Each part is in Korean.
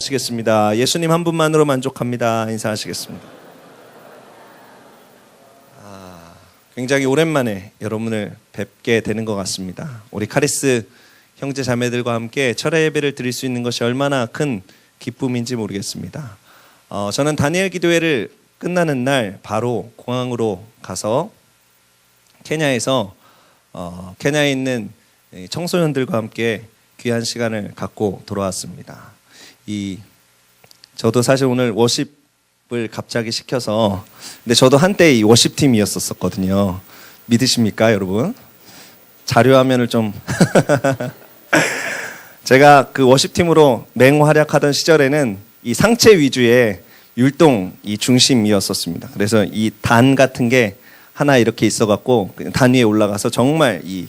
하시겠습니다. 예수님 한 분만으로 만족합니다. 인사하시겠습니다. 굉장히 오랜만에 여러분을 뵙게 되는 것 같습니다. 우리 카리스 형제 자매들과 함께 철야 예배를 드릴 수 있는 것이 얼마나 큰 기쁨인지 모르겠습니다. 저는 다니엘 기도회를 끝나는 날 바로 공항으로 가서 케냐에서 케냐에 있는 청소년들과 함께 귀한 시간을 갖고 돌아왔습니다. 저도 사실 오늘 워십을 갑자기 시켜서, 근데 저도 한때 이 워십팀이었었거든요. 믿으십니까, 여러분? 자료 화면을 좀 제가 그 워십팀으로 맹활약하던 시절에는 이 상체 위주의 율동이 중심이었었습니다. 그래서 이 단 같은 게 하나 이렇게 있어갖고 단 위에 올라가서 정말 이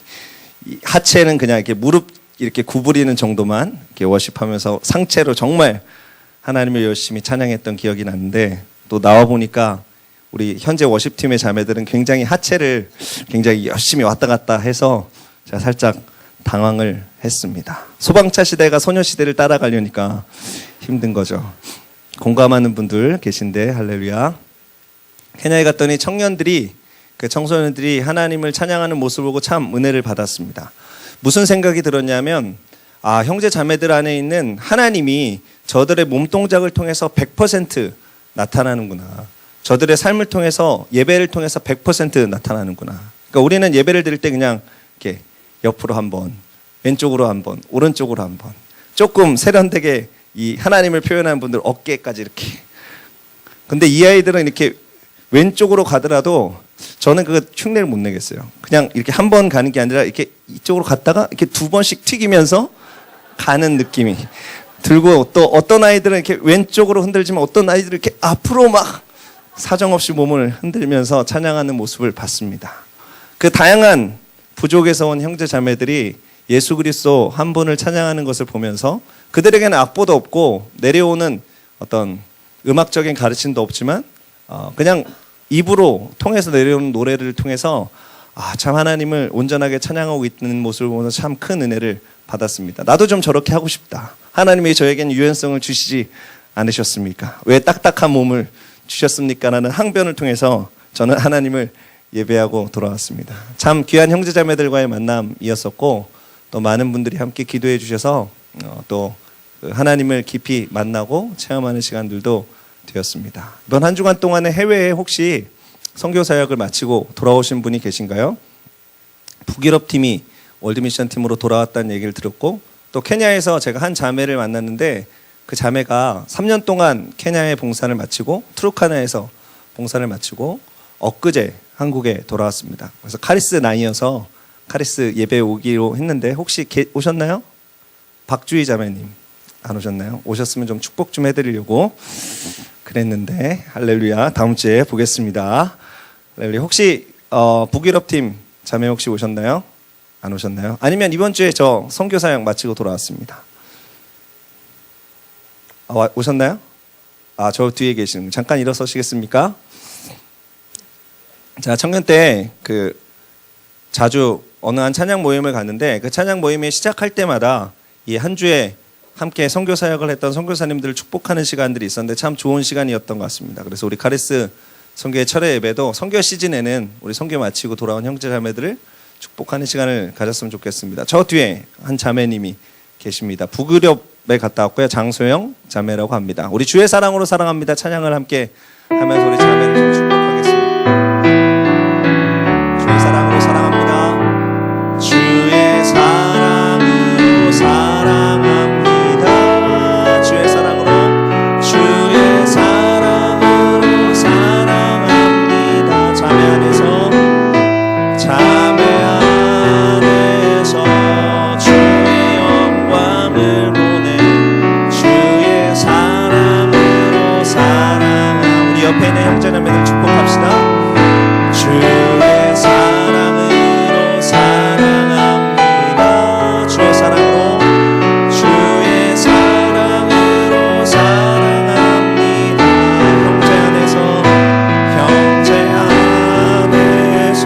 하체는 그냥 이렇게 무릎 이렇게 구부리는 정도만 이렇게 워십하면서 상체로 정말 하나님을 열심히 찬양했던 기억이 나는데, 또 나와 보니까 우리 현재 워십팀의 자매들은 굉장히 하체를 굉장히 열심히 왔다 갔다 해서 제가 살짝 당황을 했습니다. 소방차 시대가 소녀시대를 따라가려니까 힘든 거죠. 공감하는 분들 계신데 할렐루야. 케냐에 갔더니 그 청소년들이 하나님을 찬양하는 모습을 보고 참 은혜를 받았습니다. 무슨 생각이 들었냐면, 형제 자매들 안에 있는 하나님이 저들의 몸동작을 통해서 100% 나타나는구나. 저들의 삶을 통해서, 예배를 통해서 100% 나타나는구나. 그러니까 우리는 예배를 드릴 때 그냥 이렇게 옆으로 한 번, 왼쪽으로 한 번, 오른쪽으로 한 번, 조금 세련되게 이 하나님을 표현하는 분들 어깨까지 이렇게. 근데 이 아이들은 이렇게 왼쪽으로 가더라도 저는 그 흉내를 못 내겠어요. 그냥 이렇게 한 번 가는 게 아니라 이렇게 이쪽으로 갔다가 이렇게 두 번씩 튀기면서 가는 느낌이 들고, 또 어떤 아이들은 이렇게 왼쪽으로 흔들지만 어떤 아이들은 이렇게 앞으로 막 사정없이 몸을 흔들면서 찬양하는 모습을 봤습니다. 그 다양한 부족에서 온 형제 자매들이 예수 그리스도 한 분을 찬양하는 것을 보면서 그들에게는 악보도 없고 내려오는 어떤 음악적인 가르침도 없지만 그냥 입으로 통해서 내려오는 노래를 통해서 참 하나님을 온전하게 찬양하고 있는 모습을 보면서 참 큰 은혜를 받았습니다. 나도 좀 저렇게 하고 싶다. 하나님이 저에게는 유연성을 주시지 않으셨습니까? 왜 딱딱한 몸을 주셨습니까? 라는 항변을 통해서 저는 하나님을 예배하고 돌아왔습니다. 참 귀한 형제자매들과의 만남이었었고, 또 많은 분들이 함께 기도해 주셔서 또 하나님을 깊이 만나고 체험하는 시간들도 되었습니다. 이번 한 주간 동안에 해외에 혹시 선교 사역을 마치고 돌아오신 분이 계신가요? 북유럽 팀이 월드미션 팀으로 돌아왔다는 얘기를 들었고, 또 케냐에서 제가 한 자매를 만났는데 그 자매가 3년 동안 케냐에 봉사를 마치고 트루카나에서 봉사를 마치고 엊그제 한국에 돌아왔습니다. 그래서 카리스 나이어서 카리스 예배 오기로 했는데 혹시 오셨나요? 박주희 자매님 안 오셨나요? 오셨으면 좀 축복 좀 해드리려고 그랬는데 할렐루야. 다음 주에 보겠습니다. 할렐루야. 혹시 북유럽 팀 자매 혹시 오셨나요? 안 오셨나요? 아니면 이번 주에 저 선교 사역 마치고 돌아왔습니다. 오셨나요? 저 뒤에 계시는, 잠깐 일어서시겠습니까? 자, 청년 때 자주 어느 한 찬양 모임을 갔는데 그 찬양 모임에 시작할 때마다 이 한 주에 함께 선교 사역을 했던 선교사님들을 축복하는 시간들이 있었는데 참 좋은 시간이었던 것 같습니다. 그래서 우리 카리스 선교의 철야 예배도 선교 시즌에는 우리 선교 마치고 돌아온 형제 자매들을 축복하는 시간을 가졌으면 좋겠습니다. 저 뒤에 한 자매님이 계십니다. 북유럽에 갔다 왔고요. 장소영 자매라고 합니다. 우리 주의 사랑으로 사랑합니다 찬양을 함께 하면서 우리 자매를 좀 축복하겠습니다. 주의 사랑으로 사랑합니다. 주의 사랑으로 사랑합니다. 주의 사랑으로, 주의 사랑으로 사랑합니다. 자매 안에서 주의 영광을 보내 주의 사랑으로 사랑합니다. 우리 옆에 있는 형제자매들 축복합시다. 주의 사랑으로 사랑합니다. 주의 사랑으로, 주의 사랑으로 사랑합니다. 형제 안에서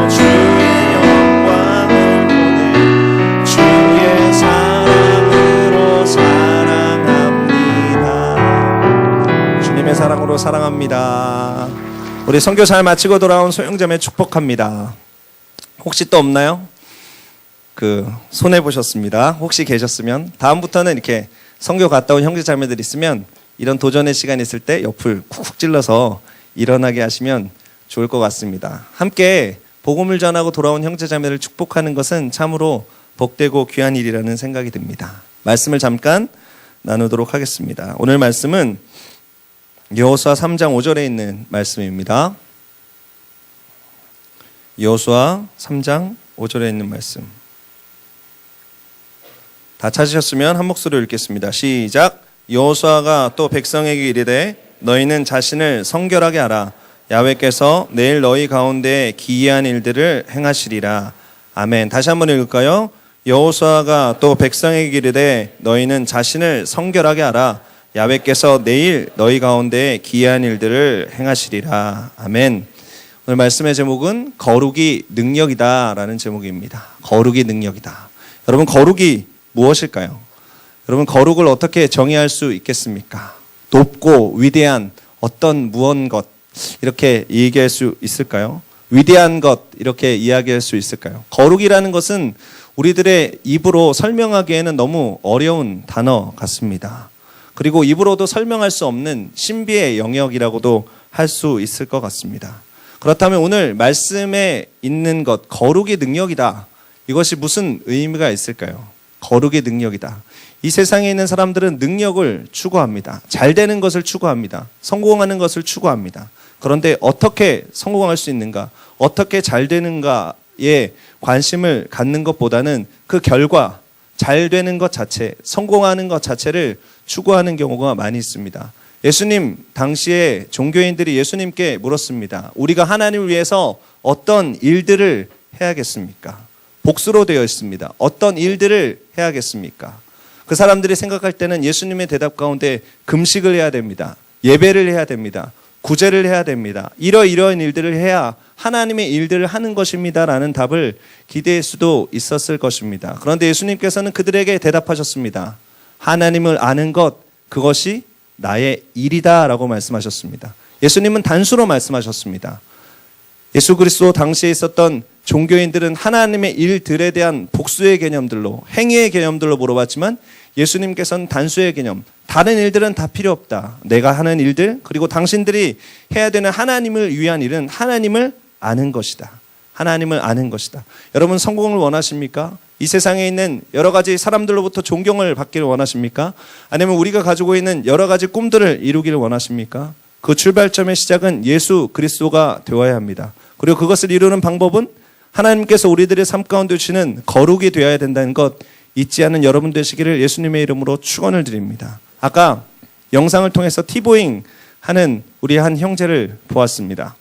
주의 영광을 보내 주의 사랑으로 사랑합니다. 사랑으로 사랑합니다. 우리 선교 잘 마치고 돌아온 소영자매 축복합니다. 혹시 또 없나요? 손해 보셨습니다. 혹시 계셨으면 다음부터는 이렇게 선교 갔다 온 형제 자매들 있으면 이런 도전의 시간 있을 때 옆을 쿡쿡 찔러서 일어나게 하시면 좋을 것 같습니다. 함께 복음을 전하고 돌아온 형제 자매를 축복하는 것은 참으로 복되고 귀한 일이라는 생각이 듭니다. 말씀을 잠깐 나누도록 하겠습니다. 오늘 말씀은 여호수아 3장 5절에 있는 말씀입니다. 여호수아 3장 5절에 있는 말씀. 다 찾으셨으면 한 목소리로 읽겠습니다. 시작. 여호수아가 또 백성에게 이르되 너희는 자신을 성결하게 하라. 야훼께서 내일 너희 가운데 기이한 일들을 행하시리라. 아멘. 다시 한번 읽을까요? 여호수아가 또 백성에게 이르되 너희는 자신을 성결하게 하라. 야훼께서 내일 너희 가운데 기이한 일들을 행하시리라. 아멘. 오늘 말씀의 제목은 거룩이 능력이다라는 제목입니다. 거룩이 능력이다. 여러분, 거룩이 무엇일까요? 여러분, 거룩을 어떻게 정의할 수 있겠습니까? 높고 위대한 어떤 무언 것 이렇게 얘기할 수 있을까요? 위대한 것 이렇게 이야기할 수 있을까요? 거룩이라는 것은 우리들의 입으로 설명하기에는 너무 어려운 단어 같습니다. 그리고 입으로도 설명할 수 없는 신비의 영역이라고도 할 수 있을 것 같습니다. 그렇다면 오늘 말씀에 있는 것, 거룩이 능력이다. 이것이 무슨 의미가 있을까요? 거룩의 능력이다. 이 세상에 있는 사람들은 능력을 추구합니다. 잘 되는 것을 추구합니다. 성공하는 것을 추구합니다. 그런데 어떻게 성공할 수 있는가? 어떻게 잘 되는가에 관심을 갖는 것보다는 그 결과, 잘 되는 것 자체, 성공하는 것 자체를 추구하는 경우가 많이 있습니다. 예수님 당시에 종교인들이 예수님께 물었습니다. 우리가 하나님을 위해서 어떤 일들을 해야겠습니까? 복수로 되어 있습니다. 어떤 일들을 해야겠습니까? 그 사람들이 생각할 때는 예수님의 대답 가운데 금식을 해야 됩니다. 예배를 해야 됩니다. 구제를 해야 됩니다. 이러이러한 일들을 해야 하나님의 일들을 하는 것입니다. 라는 답을 기대할 수도 있었을 것입니다. 그런데 예수님께서는 그들에게 대답하셨습니다. 하나님을 아는 것, 그것이 나의 일이다 라고 말씀하셨습니다. 예수님은 단수로 말씀하셨습니다. 예수 그리스도 당시에 있었던 종교인들은 하나님의 일들에 대한 복수의 개념들로, 행위의 개념들로 물어봤지만 예수님께서는 단수의 개념, 다른 일들은 다 필요 없다. 내가 하는 일들, 그리고 당신들이 해야 되는 하나님을 위한 일은 하나님을 아는 것이다. 하나님을 아는 것이다. 여러분, 성공을 원하십니까? 이 세상에 있는 여러 가지 사람들로부터 존경을 받기를 원하십니까? 아니면 우리가 가지고 있는 여러 가지 꿈들을 이루기를 원하십니까? 그 출발점의 시작은 예수 그리스도가 되어야 합니다. 그리고 그것을 이루는 방법은 하나님께서 우리들의 삶 가운데 주시는 거룩이 되어야 된다는 것 잊지 않은 여러분 되시기를 예수님의 이름으로 축원을 드립니다. 아까 영상을 통해서 티보잉 하는 우리 한 형제를 보았습니다.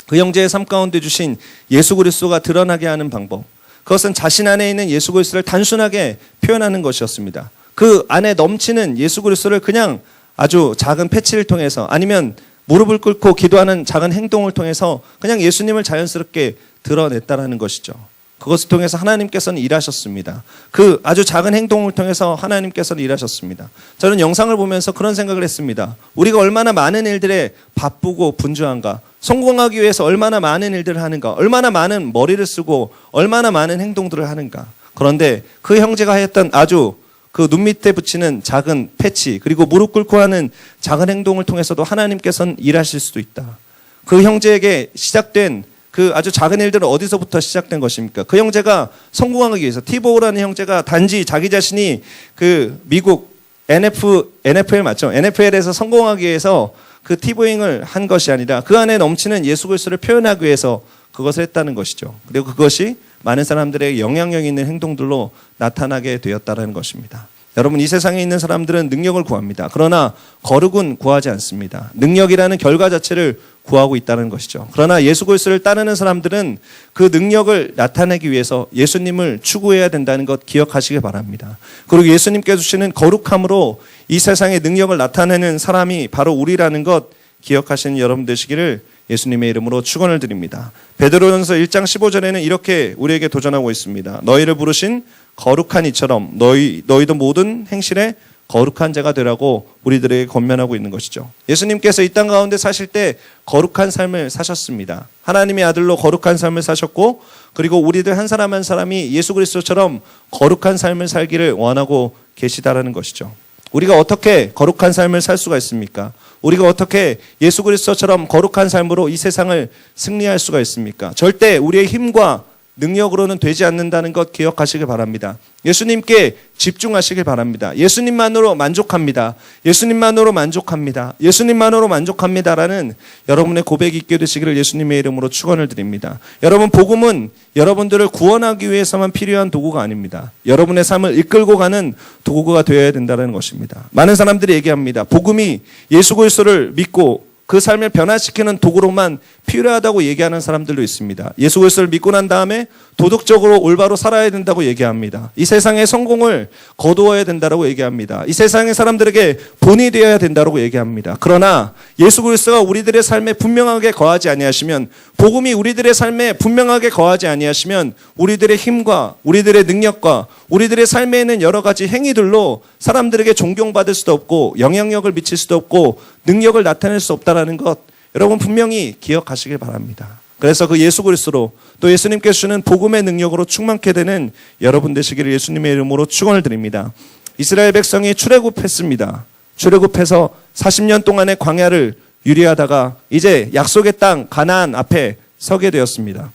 그 형제의 삶 가운데 주신 예수 그리스도가 드러나게 하는 방법, 그것은 자신 안에 있는 예수 그리스도를 단순하게 표현하는 것이었습니다. 그 안에 넘치는 예수 그리스도를 그냥 아주 작은 패치를 통해서 아니면 무릎을 꿇고 기도하는 작은 행동을 통해서 그냥 예수님을 자연스럽게 드러냈다라는 것이죠. 그것을 통해서 하나님께서는 일하셨습니다. 그 아주 작은 행동을 통해서 하나님께서는 일하셨습니다. 저는 영상을 보면서 그런 생각을 했습니다. 우리가 얼마나 많은 일들에 바쁘고 분주한가, 성공하기 위해서 얼마나 많은 일들을 하는가, 얼마나 많은 머리를 쓰고 얼마나 많은 행동들을 하는가. 그런데 그 형제가 했던 아주 그 눈 밑에 붙이는 작은 패치, 그리고 무릎 꿇고 하는 작은 행동을 통해서도 하나님께서는 일하실 수도 있다. 그 형제에게 시작된 그 아주 작은 일들은 어디서부터 시작된 것입니까? 그 형제가 성공하기 위해서, 티보우라는 형제가 단지 자기 자신이 그 미국 NFL 맞죠? NFL에서 성공하기 위해서 그 티보잉을 한 것이 아니라 그 안에 넘치는 예수 그리스도를 표현하기 위해서 그것을 했다는 것이죠. 그리고 그것이 많은 사람들의 영향력 있는 행동들로 나타나게 되었다는 것입니다. 여러분, 이 세상에 있는 사람들은 능력을 구합니다. 그러나 거룩은 구하지 않습니다. 능력이라는 결과 자체를 구하고 있다는 것이죠. 그러나 예수 그리스도를 따르는 사람들은 그 능력을 나타내기 위해서 예수님을 추구해야 된다는 것 기억하시기 바랍니다. 그리고 예수님께서 주시는 거룩함으로 이 세상의 능력을 나타내는 사람이 바로 우리라는 것 기억하시는 여러분 되시기를 예수님의 이름으로 축원을 드립니다. 베드로전서 1장 15절에는 이렇게 우리에게 도전하고 있습니다. 너희를 부르신 거룩한 이처럼 너희도 모든 행실에 거룩한 자가 되라고 우리들에게 권면하고 있는 것이죠. 예수님께서 이 땅 가운데 사실 때 거룩한 삶을 사셨습니다. 하나님의 아들로 거룩한 삶을 사셨고, 그리고 우리들 한 사람 한 사람이 예수 그리스도처럼 거룩한 삶을 살기를 원하고 계시다라는 것이죠. 우리가 어떻게 거룩한 삶을 살 수가 있습니까? 우리가 어떻게 예수 그리스도처럼 거룩한 삶으로 이 세상을 승리할 수가 있습니까? 절대 우리의 힘과 능력으로는 되지 않는다는 것 기억하시길 바랍니다. 예수님께 집중하시길 바랍니다. 예수님만으로 만족합니다. 예수님만으로 만족합니다. 예수님만으로 만족합니다라는 여러분의 고백이 있게 되시기를 예수님의 이름으로 축원을 드립니다. 여러분, 복음은 여러분들을 구원하기 위해서만 필요한 도구가 아닙니다. 여러분의 삶을 이끌고 가는 도구가 되어야 된다는 것입니다. 많은 사람들이 얘기합니다. 복음이 예수 그리스도를 믿고 그 삶을 변화시키는 도구로만 필요하다고 얘기하는 사람들도 있습니다. 예수 그리스도를 믿고 난 다음에 도덕적으로 올바로 살아야 된다고 얘기합니다. 이 세상의 성공을 거두어야 된다고 얘기합니다. 이 세상의 사람들에게 본이 되어야 된다고 얘기합니다. 그러나 예수 그리스도가 우리들의 삶에 분명하게 거하지 아니하시면, 복음이 우리들의 삶에 분명하게 거하지 아니하시면 우리들의 힘과 우리들의 능력과 우리들의 삶에 있는 여러 가지 행위들로 사람들에게 존경받을 수도 없고 영향력을 미칠 수도 없고 능력을 나타낼 수 없다는 것, 여러분 분명히 기억하시길 바랍니다. 그래서 그 예수 그리스도로, 또 예수님께서 주는 복음의 능력으로 충만케 되는 여러분 되시기를 예수님의 이름으로 축원을 드립니다. 이스라엘 백성이 출애굽했습니다. 출애굽해서 40년 동안의 광야를 유리하다가 이제 약속의 땅 가나안 앞에 서게 되었습니다.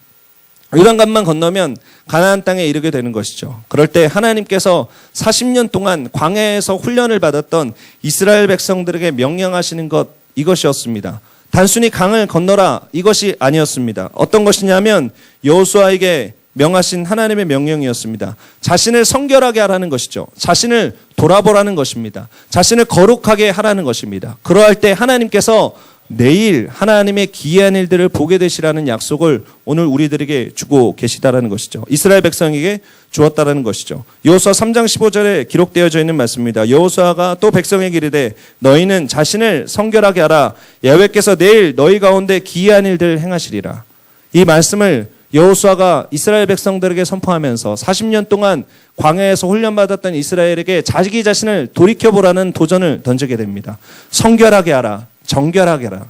요단강만 건너면 가나안 땅에 이르게 되는 것이죠. 그럴 때 하나님께서 40년 동안 광야에서 훈련을 받았던 이스라엘 백성들에게 명령하시는 것, 이것이었습니다. 단순히 강을 건너라, 이것이 아니었습니다. 어떤 것이냐면 여호수아에게 명하신 하나님의 명령이었습니다. 자신을 성결하게 하라는 것이죠. 자신을 돌아보라는 것입니다. 자신을 거룩하게 하라는 것입니다. 그러할 때 하나님께서 내일 하나님의 기이한 일들을 보게 되시라는 약속을 오늘 우리들에게 주고 계시다라는 것이죠. 이스라엘 백성에게 주었다라는 것이죠. 여호수아 3장 15절에 기록되어져 있는 말씀입니다. 여호수아가 또 백성에게 이르되 너희는 자신을 성결하게 하라. 야훼께서 내일 너희 가운데 기이한 일들을 행하시리라. 이 말씀을 여호수아가 이스라엘 백성들에게 선포하면서 40년 동안 광야에서 훈련받았던 이스라엘에게 자기 자신을 돌이켜보라는 도전을 던지게 됩니다. 성결하게 하라. 정결하게 하라.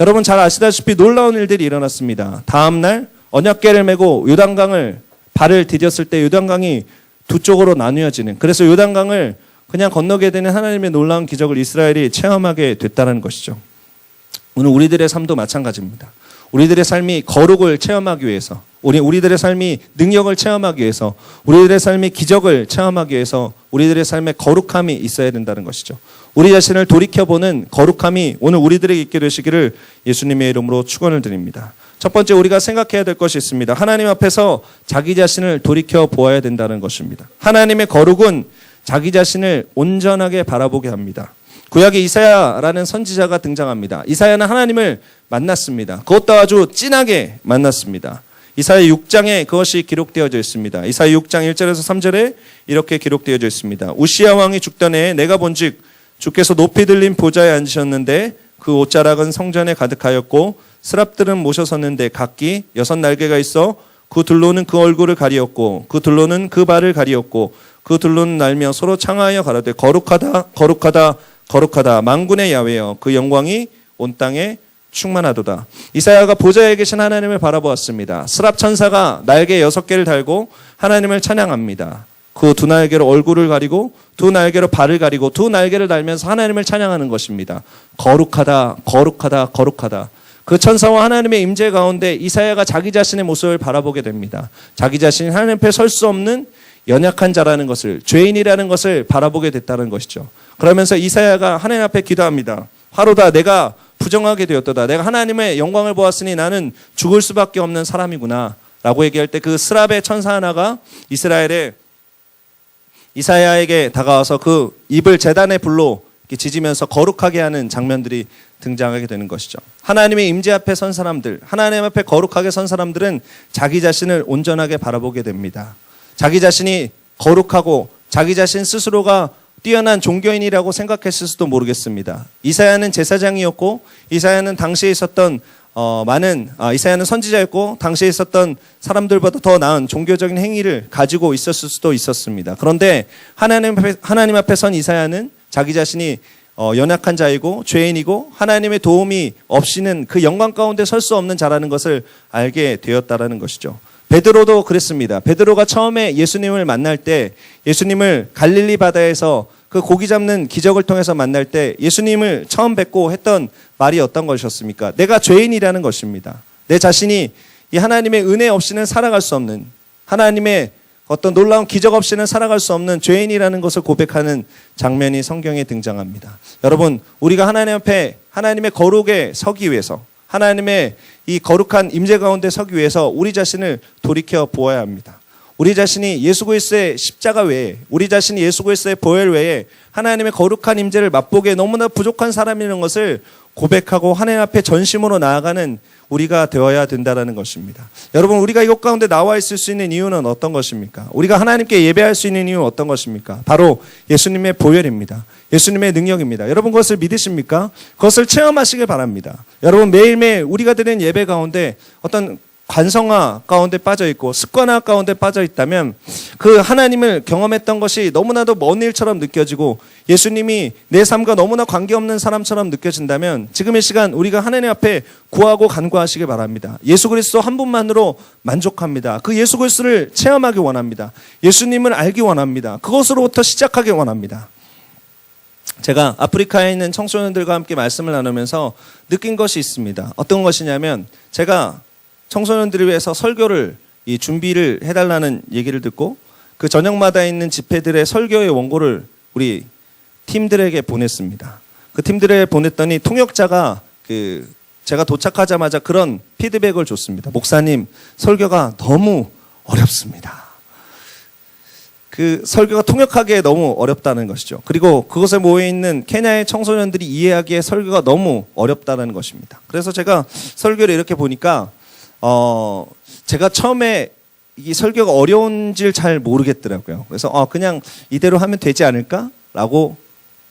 여러분 잘 아시다시피 놀라운 일들이 일어났습니다. 다음날 언약궤를 메고 요단강을 발을 디뎠을 때 요단강이 두 쪽으로 나뉘어지는, 그래서 요단강을 그냥 건너게 되는 하나님의 놀라운 기적을 이스라엘이 체험하게 됐다는 것이죠. 오늘 우리들의 삶도 마찬가지입니다. 우리들의 삶이 거룩을 체험하기 위해서, 우리들의 삶이 능력을 체험하기 위해서, 우리들의 삶이 기적을 체험하기 위해서 우리들의 삶에 거룩함이 있어야 된다는 것이죠. 우리 자신을 돌이켜보는 거룩함이 오늘 우리들에게 있게 되시기를 예수님의 이름으로 축원을 드립니다. 첫 번째, 우리가 생각해야 될 것이 있습니다. 하나님 앞에서 자기 자신을 돌이켜 보아야 된다는 것입니다. 하나님의 거룩은 자기 자신을 온전하게 바라보게 합니다. 구약에 이사야라는 선지자가 등장합니다. 이사야는 하나님을 만났습니다. 그것도 아주 진하게 만났습니다. 이사야 6장에 그것이 기록되어져 있습니다. 이사야 6장 1절에서 3절에 이렇게 기록되어져 있습니다. 우시야 왕이 죽던 해에 내가 본즉 주께서 높이 들린 보좌에 앉으셨는데 그 옷자락은 성전에 가득하였고 스랍들은 모셔섰는데 각기 6날개가 있어 그 둘로는 그 얼굴을 가리었고 그 둘로는 그 발을 가리었고 그 둘로는 날며 서로 창하여 가라되 거룩하다 거룩하다 거룩하다 만군의 야훼여 그 영광이 온 땅에 충만하도다. 이사야가 보좌에 계신 하나님을 바라보았습니다. 스랍 천사가 날개 6개를 달고 하나님을 찬양합니다. 그 두 날개로 얼굴을 가리고 두 날개로 발을 가리고 두 날개를 달면서 하나님을 찬양하는 것입니다. 거룩하다 거룩하다 거룩하다. 그 천사와 하나님의 임재 가운데 이사야가 자기 자신의 모습을 바라보게 됩니다. 자기 자신이 하나님 앞에 설 수 없는 연약한 자라는 것을, 죄인이라는 것을 바라보게 됐다는 것이죠. 그러면서 이사야가 하나님 앞에 기도합니다. 화로다 내가 부정하게 되었도다. 내가 하나님의 영광을 보았으니 나는 죽을 수밖에 없는 사람이구나 라고 얘기할 때 그 스랍의 천사 하나가 이사야에게 다가와서 그 입을 제단의 불로 지지면서 거룩하게 하는 장면들이 등장하게 되는 것이죠. 하나님의 임재 앞에 선 사람들, 하나님 앞에 거룩하게 선 사람들은 자기 자신을 온전하게 바라보게 됩니다. 자기 자신이 거룩하고 자기 자신 스스로가 뛰어난 종교인이라고 생각했을 수도 모르겠습니다. 이사야는 제사장이었고 이사야는 당시에 있었던 이사야는 선지자였고 당시에 있었던 사람들보다 더 나은 종교적인 행위를 가지고 있었을 수도 있었습니다. 그런데 하나님 앞에 선 이사야는 자기 자신이 연약한 자이고 죄인이고 하나님의 도움이 없이는 그 영광 가운데 설 수 없는 자라는 것을 알게 되었다라는 것이죠. 베드로도 그랬습니다. 베드로가 처음에 예수님을 만날 때, 예수님을 갈릴리 바다에서 그 고기 잡는 기적을 통해서 만날 때 예수님을 처음 뵙고 했던 말이 어떤 것이었습니까? 내가 죄인이라는 것입니다. 내 자신이 이 하나님의 은혜 없이는 살아갈 수 없는, 하나님의 어떤 놀라운 기적 없이는 살아갈 수 없는 죄인이라는 것을 고백하는 장면이 성경에 등장합니다. 여러분, 우리가 하나님 앞에 하나님의 거룩에 서기 위해서, 하나님의 이 거룩한 임재 가운데 서기 위해서 우리 자신을 돌이켜 보아야 합니다. 우리 자신이 예수 그리스도의 십자가 외에, 우리 자신이 예수 그리스도의 보혈 외에 하나님의 거룩한 임재를 맛보기에 너무나 부족한 사람이라는 것을 고백하고 하나님 앞에 전심으로 나아가는 우리가 되어야 된다는 것입니다. 여러분, 우리가 이곳 가운데 나와 있을 수 있는 이유는 어떤 것입니까? 우리가 하나님께 예배할 수 있는 이유는 어떤 것입니까? 바로 예수님의 보혈입니다. 예수님의 능력입니다. 여러분, 그것을 믿으십니까? 그것을 체험하시길 바랍니다. 여러분, 매일매일 우리가 드리는 예배 가운데 어떤 관성화 가운데 빠져 있고 습관화 가운데 빠져 있다면 그 하나님을 경험했던 것이 너무나도 먼 일처럼 느껴지고 예수님이 내 삶과 너무나 관계없는 사람처럼 느껴진다면 지금 이 시간 우리가 하나님 앞에 구하고 간구하시길 바랍니다. 예수 그리스도 한 분만으로 만족합니다. 그 예수 그리스도를 체험하기 원합니다. 예수님을 알기 원합니다. 그것으로부터 시작하기 원합니다. 제가 아프리카에 있는 청소년들과 함께 말씀을 나누면서 느낀 것이 있습니다. 어떤 것이냐면, 제가 청소년들을 위해서 설교를 준비를 해달라는 얘기를 듣고 그 저녁마다 있는 집회들의 설교의 원고를 우리 팀들에게 보냈습니다. 그 팀들에 보냈더니 통역자가 제가 도착하자마자 그런 피드백을 줬습니다. 목사님, 설교가 너무 어렵습니다. 그 설교가 통역하기에 너무 어렵다는 것이죠. 그리고 그곳에 모여있는 케냐의 청소년들이 이해하기에 설교가 너무 어렵다는 것입니다. 그래서 제가 설교를 이렇게 보니까 제가 처음에 이 설교가 어려운지를 잘 모르겠더라고요. 그래서 그냥 이대로 하면 되지 않을까라고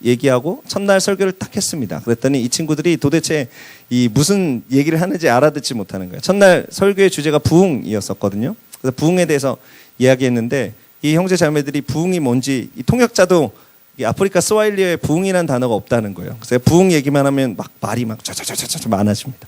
얘기하고 첫날 설교를 딱 했습니다. 그랬더니 이 친구들이 도대체 이 무슨 얘기를 하는지 알아듣지 못하는 거예요. 첫날 설교의 주제가 부흥이었었거든요. 그래서 부흥에 대해서 이야기했는데 이 형제 자매들이 부흥이 뭔지, 이 통역자도 이 아프리카 스와힐리어에 부흥이라는 단어가 없다는 거예요. 그래서 부흥 얘기만 하면 막 말이 막 쫙쫙쫙쫙 많아집니다.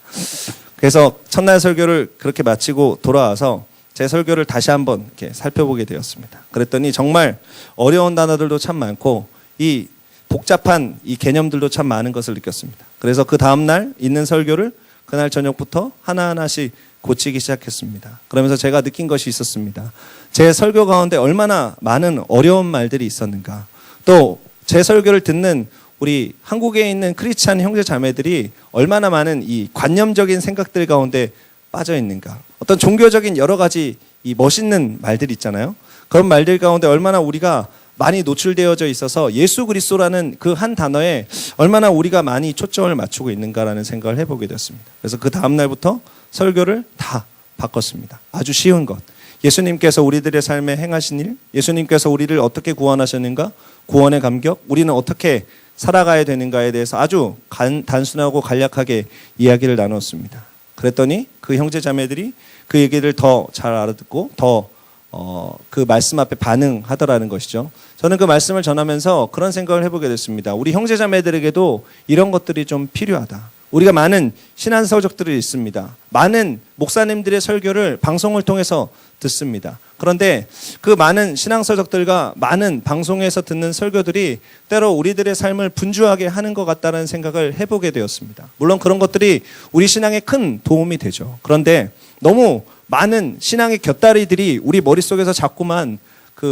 그래서 첫날 설교를 그렇게 마치고 돌아와서 제 설교를 다시 한번 이렇게 살펴보게 되었습니다. 그랬더니 정말 어려운 단어들도 참 많고 이 복잡한 이 개념들도 참 많은 것을 느꼈습니다. 그래서 그 다음날 있는 설교를 그날 저녁부터 하나하나씩 고치기 시작했습니다. 그러면서 제가 느낀 것이 있었습니다. 제 설교 가운데 얼마나 많은 어려운 말들이 있었는가. 또 제 설교를 듣는 우리 한국에 있는 크리스찬 형제 자매들이 얼마나 많은 이 관념적인 생각들 가운데 빠져 있는가. 어떤 종교적인 여러 가지 이 멋있는 말들이 있잖아요. 그런 말들 가운데 얼마나 우리가 많이 노출되어져 있어서 예수 그리스도라는 그 한 단어에 얼마나 우리가 많이 초점을 맞추고 있는가라는 생각을 해보게 됐습니다. 그래서 그 다음 날부터 설교를 다 바꿨습니다. 아주 쉬운 것. 예수님께서 우리들의 삶에 행하신 일, 예수님께서 우리를 어떻게 구원하셨는가, 구원의 감격, 우리는 어떻게 살아가야 되는가에 대해서 아주 단순하고 간략하게 이야기를 나눴습니다. 그랬더니 그 형제 자매들이 그 얘기를 더 잘 알아듣고 더 그 말씀 앞에 반응하더라는 것이죠. 저는 그 말씀을 전하면서 그런 생각을 해보게 됐습니다. 우리 형제 자매들에게도 이런 것들이 좀 필요하다. 우리가 많은 신앙서적들이 있습니다. 많은 목사님들의 설교를 방송을 통해서 듣습니다. 그런데 그 많은 신앙서적들과 많은 방송에서 듣는 설교들이 때로 우리들의 삶을 분주하게 하는 것 같다는 생각을 해보게 되었습니다. 물론 그런 것들이 우리 신앙에 큰 도움이 되죠. 그런데 너무 많은 신앙의 곁다리들이 우리 머릿속에서 자꾸만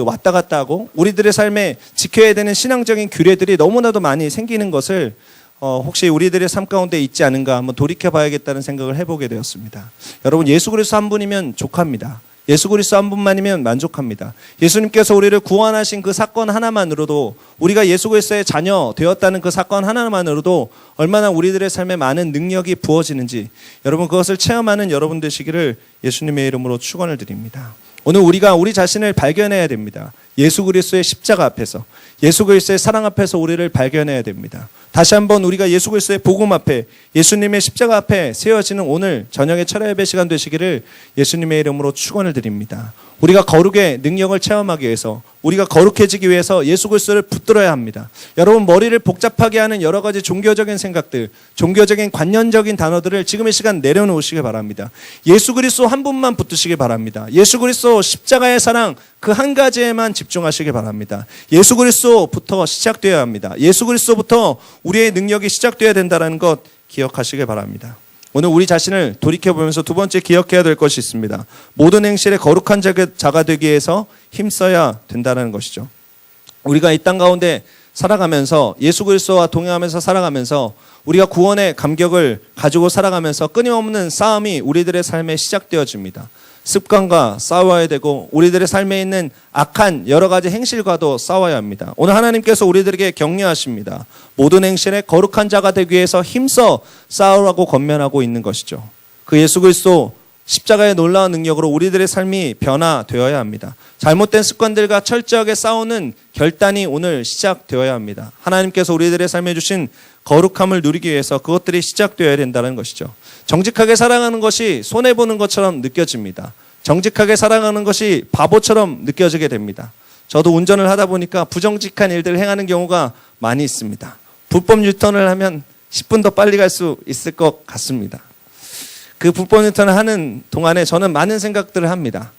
왔다 갔다 하고 우리들의 삶에 지켜야 되는 신앙적인 규례들이 너무나도 많이 생기는 것을 혹시 우리들의 삶 가운데 있지 않은가 한번 돌이켜봐야겠다는 생각을 해보게 되었습니다. 여러분, 예수 그리스도 한 분이면 족합니다. 예수 그리스도 한 분만이면 만족합니다. 예수님께서 우리를 구원하신 그 사건 하나만으로도, 우리가 예수 그리스도의 자녀 되었다는 그 사건 하나만으로도 얼마나 우리들의 삶에 많은 능력이 부어지는지, 여러분 그것을 체험하는 여러분 되시기를 예수님의 이름으로 축원을 드립니다. 오늘 우리가 우리 자신을 발견해야 됩니다. 예수 그리스도의 십자가 앞에서, 예수 그리스도의 사랑 앞에서 우리를 발견해야 됩니다. 다시 한번 우리가 예수 그리스도의 복음 앞에, 예수님의 십자가 앞에 세워지는 오늘 저녁의 철야 예배 시간 되시기를 예수님의 이름으로 축원을 드립니다. 우리가 거룩의 능력을 체험하기 위해서, 우리가 거룩해지기 위해서 예수 그리스도를 붙들어야 합니다. 여러분, 머리를 복잡하게 하는 여러 가지 종교적인 생각들, 종교적인 관념적인 단어들을 지금 이 시간 내려놓으시기 바랍니다. 예수 그리스도 한 분만 붙드시기 바랍니다. 예수 그리스도 십자가의 사랑 그 한 가지에만 집중하시기 바랍니다. 예수 그리스도부터 시작되어야 합니다. 예수 그리스도부터 우리의 능력이 시작되어야 된다는 것 기억하시기 바랍니다. 오늘 우리 자신을 돌이켜보면서 두 번째 기억해야 될 것이 있습니다. 모든 행실에 거룩한 자가 되기 위해서 힘써야 된다는 것이죠. 우리가 이 땅 가운데 살아가면서 예수 그리스도와 동행하면서 살아가면서 우리가 구원의 감격을 가지고 살아가면서 끊임없는 싸움이 우리들의 삶에 시작되어집니다. 습관과 싸워야 되고 우리들의 삶에 있는 악한 여러 가지 행실과도 싸워야 합니다. 오늘 하나님께서 우리들에게 격려하십니다. 모든 행실에 거룩한 자가 되기 위해서 힘써 싸우라고 권면하고 있는 것이죠. 그 예수 그리스도 십자가의 놀라운 능력으로 우리들의 삶이 변화되어야 합니다. 잘못된 습관들과 철저하게 싸우는 결단이 오늘 시작되어야 합니다. 하나님께서 우리들의 삶에 주신 거룩함을 누리기 위해서 그것들이 시작되어야 된다는 것이죠. 정직하게 살아가는 것이 손해보는 것처럼 느껴집니다. 정직하게 살아가는 것이 바보처럼 느껴지게 됩니다. 저도 운전을 하다 보니까 부정직한 일들을 행하는 경우가 많이 있습니다. 불법 유턴을 하면 10분 더 빨리 갈 수 있을 것 같습니다. 그 불법 유턴을 하는 동안에 저는 많은 생각들을 합니다.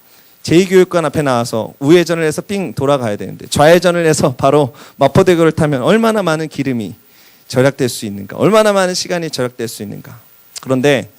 제2교육관 앞에 나와서 우회전을 해서 삥 돌아가야 되는데 좌회전을 해서 바로 마포대교를 타면 얼마나 많은 기름이 절약될 수 있는가, 얼마나 많은 시간이 절약될 수 있는가. 그런데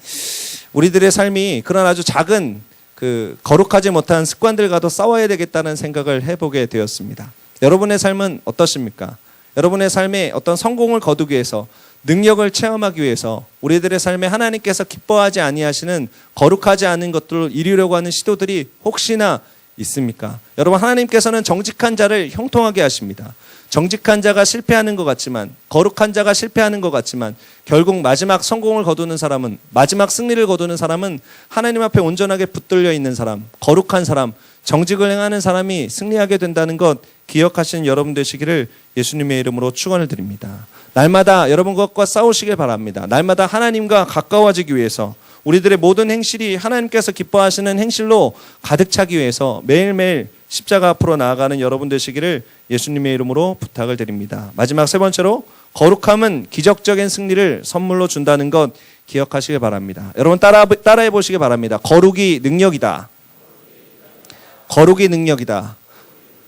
우리들의 삶이 그런 아주 작은 그 거룩하지 못한 습관들과도 싸워야 되겠다는 생각을 해보게 되었습니다. 여러분의 삶은 어떠십니까? 여러분의 삶에 어떤 성공을 거두기 위해서, 능력을 체험하기 위해서 우리들의 삶에 하나님께서 기뻐하지 아니하시는 거룩하지 않은 것들을 이루려고 하는 시도들이 혹시나 있습니까? 여러분, 하나님께서는 정직한 자를 형통하게 하십니다. 정직한 자가 실패하는 것 같지만, 거룩한 자가 실패하는 것 같지만 결국 마지막 성공을 거두는 사람은, 마지막 승리를 거두는 사람은 하나님 앞에 온전하게 붙들려 있는 사람, 거룩한 사람, 정직을 행하는 사람이 승리하게 된다는 것 기억하시는 여러분 되시기를 예수님의 이름으로 축원을 드립니다. 날마다 여러분 것과 싸우시길 바랍니다. 날마다 하나님과 가까워지기 위해서, 우리들의 모든 행실이 하나님께서 기뻐하시는 행실로 가득 차기 위해서 매일매일 십자가 앞으로 나아가는 여러분 되시기를 예수님의 이름으로 부탁을 드립니다. 마지막 세 번째로, 거룩함은 기적적인 승리를 선물로 준다는 것 기억하시길 바랍니다. 여러분 따라해 보시기 바랍니다. 거룩이 능력이다. 거룩이 능력이다.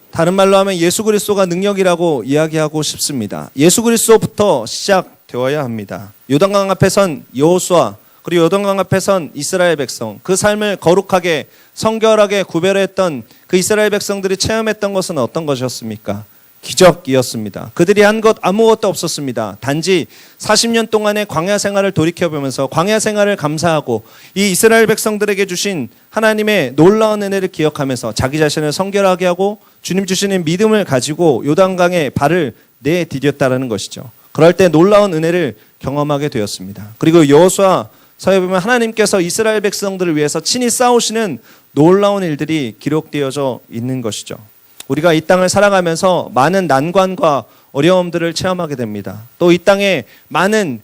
다른 말로 하면 예수 그리스도가 능력이라고 이야기하고 싶습니다. 예수 그리스도부터 시작되어야 합니다. 요단강 앞에 선 여호수아, 그리고 요단강 앞에 선 이스라엘 백성, 그 삶을 거룩하게 성결하게 구별했던 그 이스라엘 백성들이 체험했던 것은 어떤 것이었습니까? 기적이었습니다. 그들이 한 것 아무것도 없었습니다. 단지 40년 동안의 광야 생활을 돌이켜보면서 광야 생활을 감사하고 이 이스라엘 백성들에게 주신 하나님의 놀라운 은혜를 기억하면서 자기 자신을 성결하게 하고 주님 주시는 믿음을 가지고 요단강에 발을 내디뎠다라는 것이죠. 그럴 때 놀라운 은혜를 경험하게 되었습니다. 그리고 여호수아서에 보면 하나님께서 이스라엘 백성들을 위해서 친히 싸우시는 놀라운 일들이 기록되어져 있는 것이죠. 우리가 이 땅을 살아가면서 많은 난관과 어려움들을 체험하게 됩니다. 또 이 땅에 많은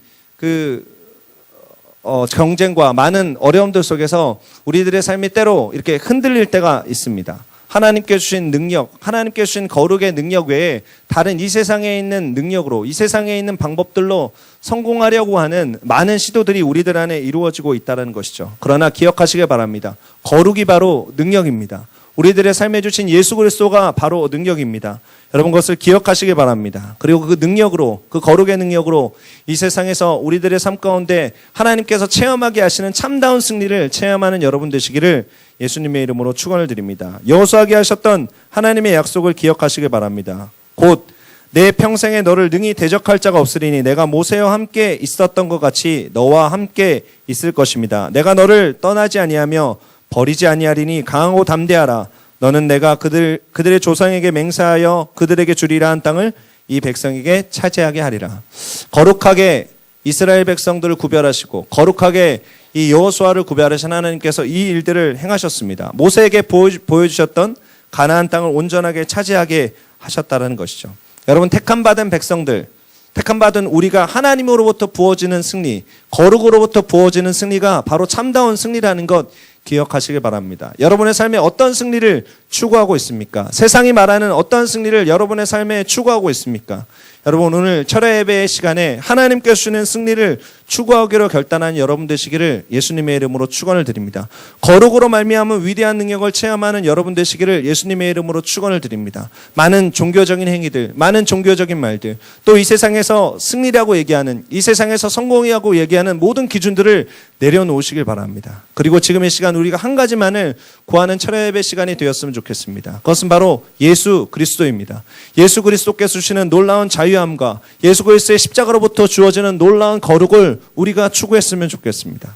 경쟁과 많은 어려움들 속에서 우리들의 삶이 때로 이렇게 흔들릴 때가 있습니다. 하나님께 주신 능력, 하나님께 주신 거룩의 능력 외에 다른 이 세상에 있는 능력으로, 이 세상에 있는 방법들로 성공하려고 하는 많은 시도들이 우리들 안에 이루어지고 있다는 것이죠. 그러나 기억하시길 바랍니다. 거룩이 바로 능력입니다. 우리들의 삶에 주신 예수 그리스도가 바로 능력입니다. 여러분, 그것을 기억하시기 바랍니다. 그리고 그 능력으로, 그 거룩의 능력으로 이 세상에서 우리들의 삶 가운데 하나님께서 체험하게 하시는 참다운 승리를 체험하는 여러분 되시기를 예수님의 이름으로 축원을 드립니다. 여호수아에게 하셨던 하나님의 약속을 기억하시기 바랍니다. 곧 내 평생에 너를 능히 대적할 자가 없으리니 내가 모세와 함께 있었던 것 같이 너와 함께 있을 것입니다. 내가 너를 떠나지 아니하며 버리지 아니하리니 강하고 담대하라. 너는 내가 그들의 조상에게 맹세하여 그들에게 주리라 한 땅을 이 백성에게 차지하게 하리라. 거룩하게 이스라엘 백성들을 구별하시고 거룩하게 이 여호수아를 구별하신 하나님께서 이 일들을 행하셨습니다. 모세에게 보여주셨던 가나안 땅을 온전하게 차지하게 하셨다는 것이죠. 여러분, 택함받은 백성들, 택함받은 우리가 하나님으로부터 부어지는 승리, 거룩으로부터 부어지는 승리가 바로 참다운 승리라는 것 기억하시길 바랍니다. 여러분의 삶에 어떤 승리를 추구하고 있습니까? 세상이 말하는 어떤 승리를 여러분의 삶에 추구하고 있습니까? 여러분, 오늘 철야 예배의 시간에 하나님께서 주시는 승리를 추구하기로 결단한 여러분 되시기를 예수님의 이름으로 축원을 드립니다. 거룩으로 말미암은 위대한 능력을 체험하는 여러분 되시기를 예수님의 이름으로 축원을 드립니다. 많은 종교적인 행위들, 많은 종교적인 말들, 또 이 세상에서 승리라고 얘기하는, 이 세상에서 성공이라고 얘기하는 모든 기준들을 내려놓으시길 바랍니다. 그리고 지금 이 시간 우리가 한 가지만을 구하는 철야 예배 시간이 되었으면 좋겠습니다. 그것은 바로 예수 그리스도입니다. 예수 그리스도께서 주시는 놀라운 자유함과 예수 그리스도의 십자가로부터 주어지는 놀라운 거룩을 우리가 추구했으면 좋겠습니다.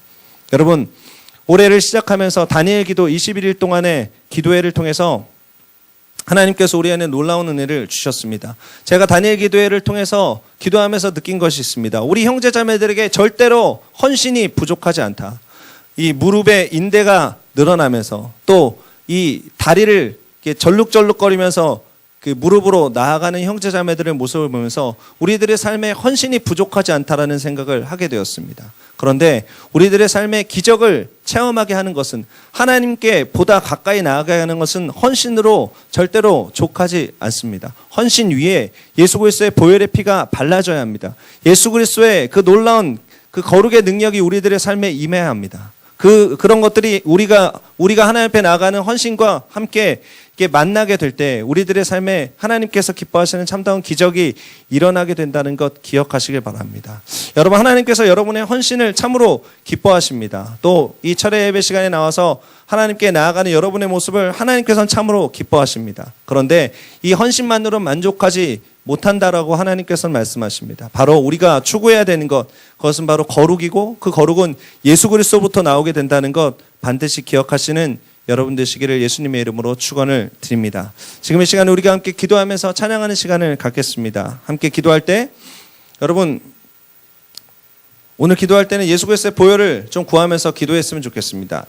여러분, 올해를 시작하면서 다니엘 기도 21일 동안의 기도회를 통해서 하나님께서 우리에게 놀라운 은혜를 주셨습니다. 제가 다니엘 기도회를 통해서 기도하면서 느낀 것이 있습니다. 우리 형제 자매들에게 절대로 헌신이 부족하지 않다. 이 무릎에 인대가 늘어나면서 또 이 다리를 이렇게 절룩절룩거리면서 그 무릎으로 나아가는 형제 자매들의 모습을 보면서 우리들의 삶에 헌신이 부족하지 않다라는 생각을 하게 되었습니다. 그런데 우리들의 삶에 기적을 체험하게 하는 것은, 하나님께 보다 가까이 나아가게 하는 것은 헌신으로 절대로 족하지 않습니다. 헌신 위에 예수 그리스도의 보혈의 피가 발라져야 합니다. 예수 그리스도의 그 놀라운 그 거룩의 능력이 우리들의 삶에 임해야 합니다. 그런 것들이 우리가 하나님 앞에 나아가는 헌신과 함께 이렇게 만나게 될 때 우리들의 삶에 하나님께서 기뻐하시는 참다운 기적이 일어나게 된다는 것 기억하시길 바랍니다. 여러분, 하나님께서 여러분의 헌신을 참으로 기뻐하십니다. 또 이 철야 예배 시간에 나와서 하나님께 나아가는 여러분의 모습을 하나님께서는 참으로 기뻐하십니다. 그런데 이 헌신만으로 만족하지 못한다라고 하나님께서는 말씀하십니다. 바로 우리가 추구해야 되는 것, 그것은 바로 거룩이고 그 거룩은 예수 그리스도부터 나오게 된다는 것 반드시 기억하시는 여러분 되시기를 예수님의 이름으로 축원을 드립니다. 지금 이 시간에 우리가 함께 기도하면서 찬양하는 시간을 갖겠습니다. 함께 기도할 때 여러분, 오늘 기도할 때는 예수 그리스도의 보혈을 좀 구하면서 기도했으면 좋겠습니다.